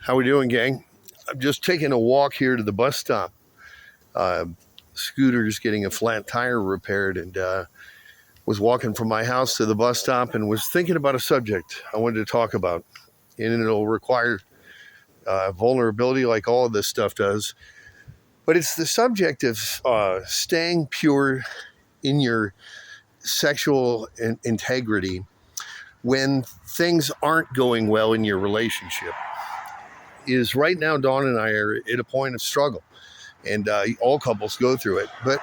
How we doing, gang? I'm just taking a walk here to the bus stop. Scooter's getting a flat tire repaired, and was walking from my house to the bus stop and was thinking about a subject I wanted to talk about. And it'll require vulnerability like all of this stuff does. But it's the subject of staying pure in your sexual integrity when things aren't going well in your relationship. Is right now, Dawn and I are at a point of struggle, and all couples go through it. But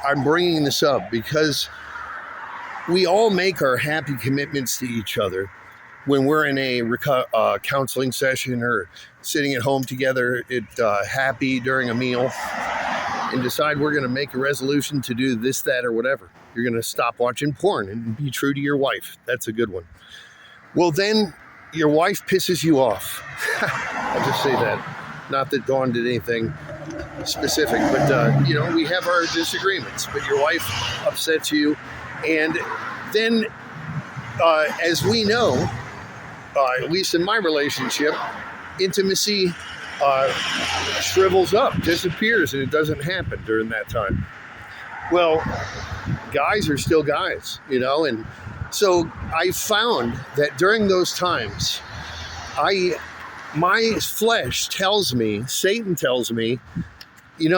I'm bringing this up because we all make our happy commitments to each other when we're in a counseling session or sitting at home together happy during a meal and decide we're going to make a resolution to do this, that, or whatever. You're going to stop watching porn and be true to your wife. That's a good one. Well, then your wife pisses you off. I'll just say that. Not that Dawn did anything specific, but we have our disagreements, but your wife upsets you. And then, as we know, at least in my relationship, intimacy shrivels up, disappears, and it doesn't happen during that time. Well, guys are still guys, and so I found that during those times, my flesh tells me, Satan tells me,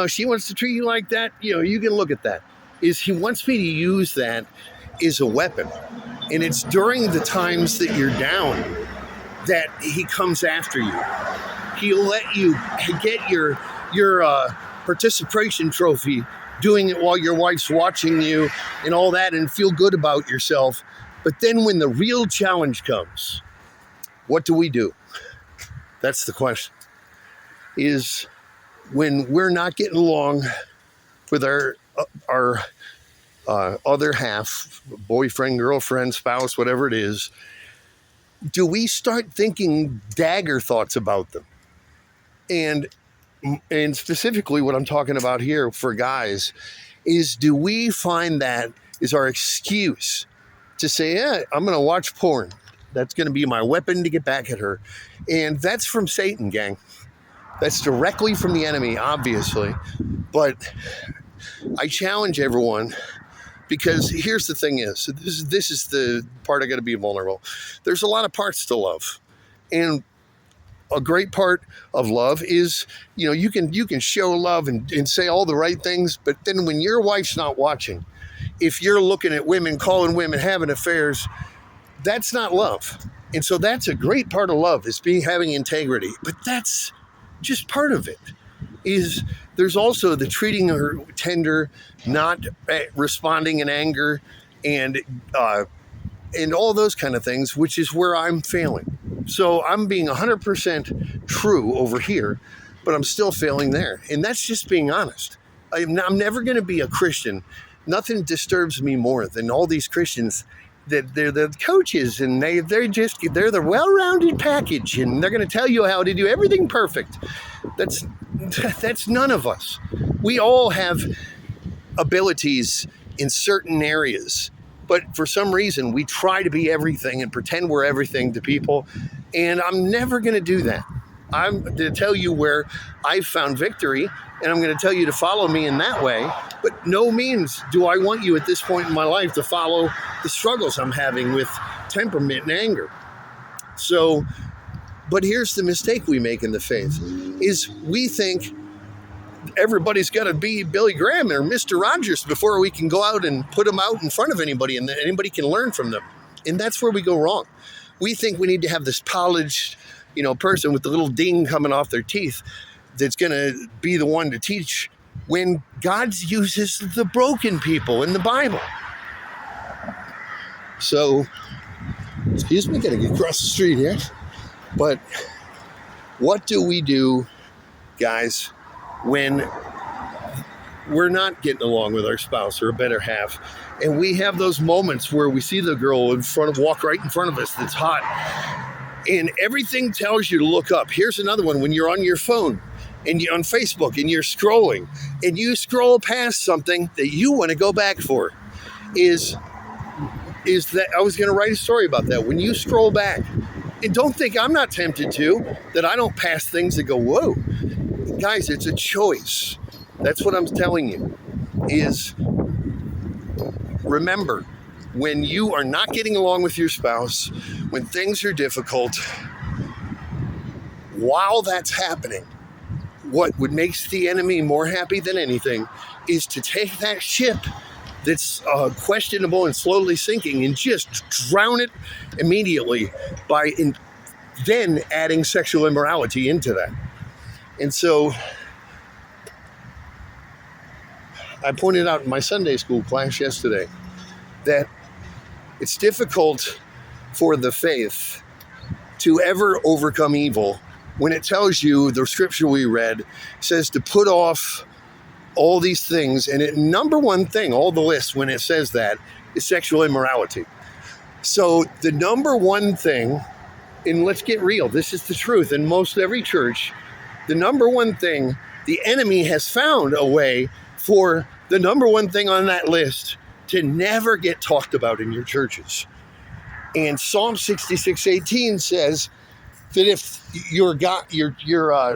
she wants to treat you like that, you can look at that. He wants me to use that as a weapon. And it's during the times that you're down that he comes after you. He'll let you get your participation trophy, doing it while your wife's watching you and all that, and feel good about yourself. But then when the real challenge comes, what do? That's the question. Is when we're not getting along with our other half, boyfriend, girlfriend, spouse, whatever it is, do we start thinking dagger thoughts about them? And specifically what I'm talking about here for guys is, do we find that is our excuse to say, I'm going to watch porn. That's going to be my weapon to get back at her. And that's from Satan, gang. That's directly from the enemy, obviously. But I challenge everyone, because here's the thing is, this is the part I got to be vulnerable. There's a lot of parts to love. And a great part of love is, you can show love and say all the right things, but then when your wife's not watching, if you're looking at women, calling women, having affairs, that's not love. And so that's a great part of love, is having integrity. But that's just part of it. There's also the treating her tender, not responding in anger, and all those kind of things, which is where I'm failing. So I'm being 100% true over here, but I'm still failing there. And that's just being honest. I'm never going to be a Christian. Nothing disturbs me more than all these Christians that they're the coaches, and they're the well-rounded package, and they're going to tell you how to do everything perfect. That's none of us. We all have abilities in certain areas, but for some reason we try to be everything and pretend we're everything to people, and I'm never going to do that. I'm going to tell you where I've found victory, and I'm going to tell you to follow me in that way. But no means do I want you at this point in my life to follow the struggles I'm having with temperament and anger. So, but here's the mistake we make in the faith, is we think everybody's got to be Billy Graham or Mr. Rogers before we can go out and put them out in front of anybody and anybody can learn from them. And that's where we go wrong. We think we need to have this polished, person with the little ding coming off their teeth that's going to be the one to teach, when God uses the broken people in the Bible. So, excuse me, got to get across the street here. But what do we do, guys, when we're not getting along with our spouse or a better half, and we have those moments where we see the girl walk right in front of us that's hot, and everything tells you to look up? Here's another one: when you're on your phone and you're on Facebook and you're scrolling and you scroll past something that you want to go back for, is that I was going to write a story about that. When you scroll back And don't think I'm not tempted to, that I don't pass things that go, whoa. Guys, it's a choice. That's what I'm telling you, is remember, when you are not getting along with your spouse, when things are difficult, while that's happening, what would makes the enemy more happy than anything is to take that ship that's questionable and slowly sinking and just drown it immediately by then adding sexual immorality into that. And so I pointed out in my Sunday school class yesterday that it's difficult for the faith to ever overcome evil when it tells you, the scripture we read says to put off all these things, and number one thing, all the list when it says that, is sexual immorality. So the number one thing, and let's get real, this is the truth in most every church, the number one thing, the enemy has found a way for the number one thing on that list to never get talked about in your churches. And Psalm 66:18 says that if your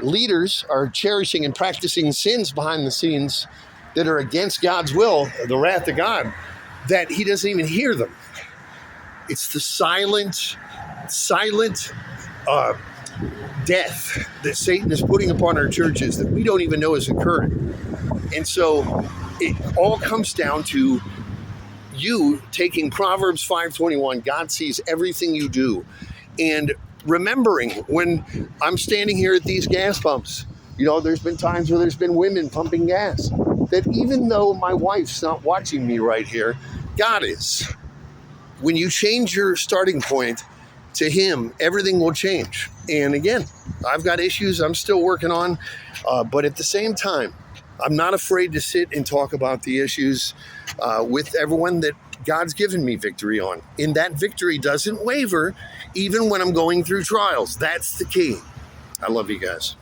leaders are cherishing and practicing sins behind the scenes that are against God's will, the wrath of God, that he doesn't even hear them. It's the silent death that Satan is putting upon our churches that we don't even know is occurring. And so it all comes down to you taking Proverbs 5:21, God sees everything you do, and remembering when I'm standing here at these gas pumps, there's been times where there's been women pumping gas, that even though my wife's not watching me right here, God is. When you change your starting point to him, everything will change. And again, I've got issues I'm still working on, but at the same time, I'm not afraid to sit and talk about the issues with everyone that God's given me victory on. And that victory doesn't waver even when I'm going through trials. That's the key. I love you guys.